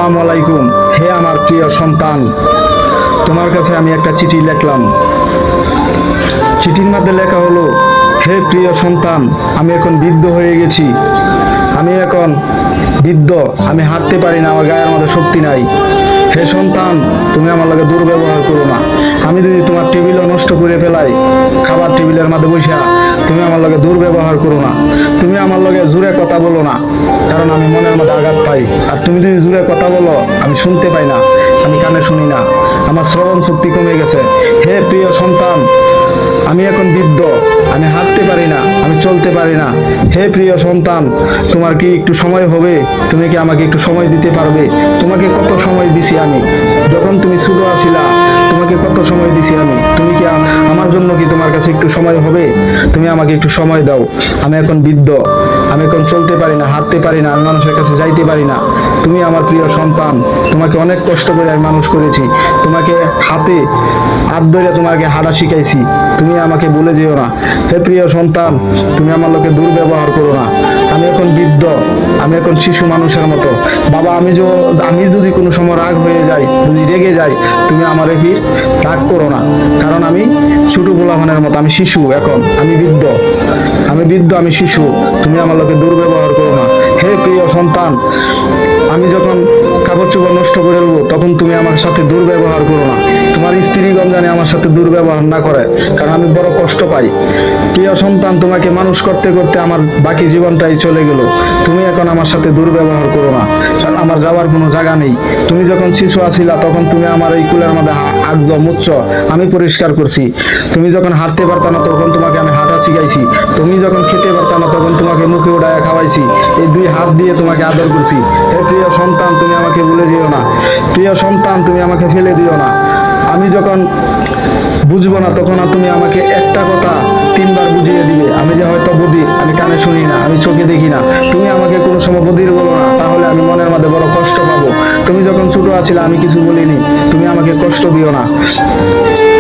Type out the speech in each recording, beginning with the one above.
আসসালামু আলাইকুম। হে আমার প্রিয় সন্তান, তোমার কাছে আমি একটা চিঠি লিখলাম। চিঠির মধ্যে লেখা হলো, হে প্রিয় সন্তান, আমি এখন বৃদ্ধ হয়ে গেছি। আমি এখন বৃদ্ধ, আমি হাঁটতে পারি না, আমার গায়ের মধ্যে শক্তি নাই। হে সন্তান, তুমি আমার লগে দুর্ব্যবহার করো না। আমি যদি তোমার টেবিলও নষ্ট করে ফেলাই, খাবার টেবিলের মধ্যে বসা, তুমি আমার লগে দুর্ব্যবহার করো না। তুমি আমার লগে জোরে কথা বলো না, কারণ আমি মনের মধ্যে আঘাত পাই। আর তুমি যদি জোরে কথা বলো, আমি শুনতে পাই না, আমি কানে শুনি না, আমার শ্রবণ শক্তি কমে গেছে। হে প্রিয় সন্তান, আমি এখন বৃদ্ধ, আমি হাঁটতে পারি না, আমি চলতে পারি না। হে প্রিয় সন্তান, তোমার কি একটু সময় হবে? তুমি কি আমাকে একটু সময় দিতে পারবে? তোমাকে কত সময় দিছি আমি, যখন তুমি ছোট আছিলা, তোমাকে কত সময় দিছি আমি। তুমি কি আমার জন্য কি তোমার কাছে একটু সময় হবে? তুমি আমাকে একটু সময় দাও। আমি এখন বৃদ্ধ, আমি এখন চলতে পারি না, হাঁটতে পারি না, আমি মানুষের কাছে যাইতে পারি না। তুমি আমার প্রিয় সন্তান, তোমাকে অনেক কষ্ট করে আমি মানুষ করেছি, তোমাকে হাতে হাত ধরে তোমাকে হাঁটা শিখাইছি, তুমি আমাকে ভুলে যেও না। হে প্রিয় সন্তান, তুমি আমার লোকে দুর্ব্যবহার করো না। আমি এখন বৃদ্ধ, আমি এখন শিশু মানুষের মতো। বাবা, আমি যদি কোনো সময় রাগ হয়ে যাই, যদি রেগে যাই, তুমি আমার কি রাগ করো না, কারণ আমি ছোট পোলাপানের মতো, আমি শিশু। এখন আমি বৃদ্ধ, আমি শিশু। তুমি আমার লোকে দুর্ব্যবহার করো না। হে প্রিয় সন্তান, আমি যখন কাপড় চোপড় নষ্ট করে দেবো, তখন তুমি আমার সাথে দুর্ব্যবহার করো না। তোমার স্ত্রীগণ জানে আমার সাথে দুর্ব্যবহার না করে, কারণ আমি বড় কষ্ট পাই। প্রিয় সন্তান, তোমাকে মানুষ করতে করতে আমার বাকি জীবনটাই চলে গেল। তুমি এখন আমার সাথে দুর্ব্যবহার করো না, কারণ আমার যাওয়ার কোনো জায়গা নেই। তুমি যখন শিশু আছিলা, তখন তুমি আমার এই কুলের মধ্যে আগজ মুচ্ছ, আমি পরিষ্কার করছি। তুমি যখন হাঁটতে পারতা না, তখন তোমাকে আমি হাঁটা শিখাইছি। তুমি যখন খেতে পারতা না, তখন তোমাকে মুখে উঠায় খাওয়াইছি। এই দুই হাত দিয়ে তোমাকে আদর করছি। হে প্রিয় সন্তান, তুমি আমাকে ভুলে যেও না। প্রিয় সন্তান, তুমি আমাকে ফেলে দিও না। আমি যখন বুঝবো না, তখন তুমি আমাকে একটা কথা 3বার বুঝিয়ে দিবে। আমি যে হয়তো বধির, আমি কানে শুনি না, আমি চোখে দেখি না, তুমি আমাকে কোনো সময় বধির বলো না, তাহলে আমি মনের মধ্যে বড় কষ্ট পাবো। তুমি যখন ছোট আছিলা, আমি কিছু বলিনি, তুমি আমাকে কষ্ট দিও না।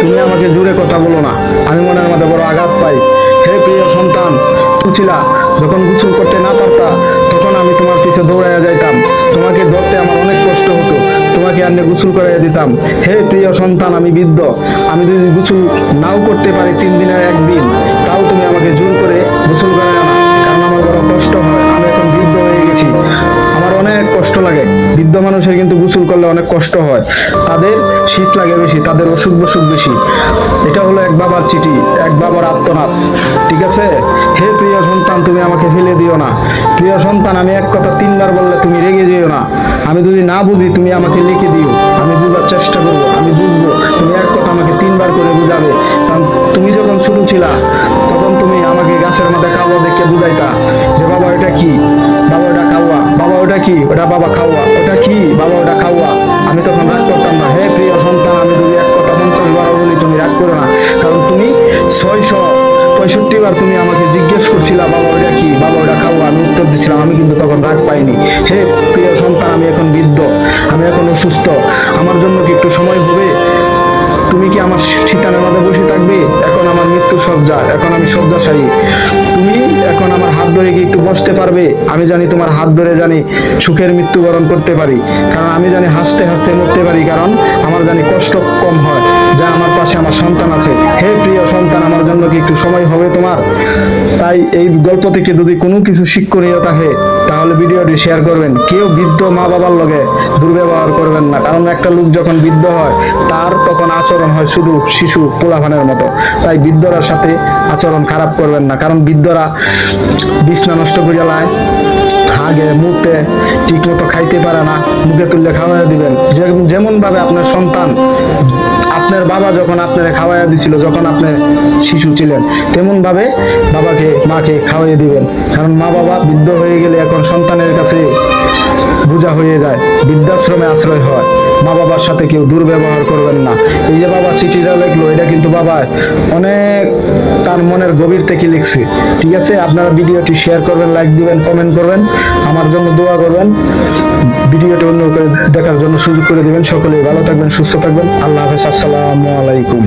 তুমি আমাকে জোরে কথা বলো না, আমি মনের মধ্যে বড় আঘাত পাই। হে প্রিয় সন্তান, তুছিলা যখন গোসল করতে না পারতা, তখন আমি তোমার পিছে দৌড়াইয়া যাইতাম, তোমাকে ধরতে আমার অনেক কষ্ট হতো, তোমাকে আনলে গোসল করাইয়া দিতাম। হে প্রিয় সন্তান, আমি বৃদ্ধ, আমি যদি গোসল নাও করতে পারি 3 দিনের একদিন, তাও তুমি আমাকে জোর করে গোসল করাইয়া না, কারণ আমার বড় কষ্ট হয়। আমি এখন বৃদ্ধ হয়ে গেছি, আমার অনেক কষ্ট লাগে। বৃদ্ধ মানুষের কিন্তু গোসল করলে অনেক কষ্ট হয়, তাদের শীত লাগে বেশি, তাদের অসুখ বসুখ বেশি। এটা হলো এক বাবার চিঠি, এক বাবার আর্তনাদ, ঠিক আছে? হে প্রিয় সন্তান, তুমি আমাকে ফেলে দিও না। প্রিয় সন্তান, আমি এক কথা 3বার বললে তুমি রেগে যেও না। আমি যদি না বুঝি, তুমি আমাকে লিখে দিও, আমি বুঝার চেষ্টা করবো, আমি বুঝবো। তুমি এক কথা আমাকে 3বার করে বুঝাবে, কারণ তুমি যখন ছোট ছিলা, তখন তুমি আমাকে গাছের মধ্যে কাউয়া দেখে বুঝাইতা যে বাবা এটা কি, বাবা ওটা কাউয়া, বাবা ওটা কি, ওটা বাবা খাওয়া, ওটা কি বাবা, ওটা খাওয়া। আমি তখন রাগ করতাম না। হে প্রিয় সন্তান, আমি যদি এক কথা 50বার বলি, তুমি রাগ করো না, কারণ তুমি 665বার তুমি আমাকে জিজ্ঞেস করছিলা বাবা ওটা কি, বাবা ওটা খাওয়া, আমি উত্তর দিচ্ছিলাম, আমি কিন্তু তখন রাগ পাইনি। হে প্রিয় সন্তান, আমি এখন বৃদ্ধ, আমি এখন অসুস্থ, আমার জন্য কি একটু সময় হবে? তুমি কি আমার শীতানের মধ্যে বসে থাকবে? এখন আমার মৃত্যু সজ্জা, এখন আমি শয্যাশায়ী। তুমি এখন আমার হাত ধরে কি একটু বসতে পারবে? আমি জানি তোমার হাত ধরে জানি সুখের মৃত্যুবরণ করতে পারি, কারণ আমি জানি হাসতে হাসতে মরতে পারি, কারণ আমার জানি কষ্ট কম হয়, যা আমার পাশে আমার সন্তান আছে। হে প্রিয় সন্তান, আমার জন্য কি একটু সময় হবে তোমার? তাই এই গল্প থেকে যদি কোনো কিছু শিক্ষণীয় থাকে, তাহলে ভিডিওটি শেয়ার করবেন। কেউ বৃদ্ধ মা বাবার লগে দুর্ব্যবহার করবেন না, কারণ একটা লোক যখন বৃদ্ধ হয়, তার তখন আচরণ হয় শুধু শিশু পোলাপানের মতো। তাই বৃদ্ধরার সাথে আচরণ খারাপ করবেন না, কারণ বৃদ্ধরা বিছনা নষ্ট করে লায়, হাগে মুখে ঠিক মতো খাইতে পারে না, মুখে তুললে খাওয়াইয়া দিবেন। যেমন ভাবে আপনার সন্তান, আপনার বাবা যখন আপনারা খাওয়াইয়া দিছিল, যখন আপনি শিশু ছিলেন, তেমন ভাবে বাবাকে মাকে খাওয়াইয়ে দিবেন, কারণ মা বাবা বৃদ্ধ হয়ে গেলে এখন সন্তানের কাছে বোঝা হয়ে যায়, বৃদ্ধাশ্রমে আশ্রয় হয়। মা বাবার সাথে কেউ দুর্ব্যবহার করবেন না। এই যে বাবা চিঠিটা লিখলো, এটা কিন্তু বাবা অনেক তার মনের গভীর থেকে লিখছে, ঠিক আছে? আপনারা ভিডিওটি শেয়ার করবেন, লাইক দিবেন, কমেন্ট করবেন, আমার জন্য দোয়া করবেন, ভিডিওটি অন্য দেখার জন্য সুযোগ করে দিবেন। সকলেই ভালো থাকবেন, সুস্থ থাকবেন। আল্লাহ হাফেজ, আসসালামু আলাইকুম।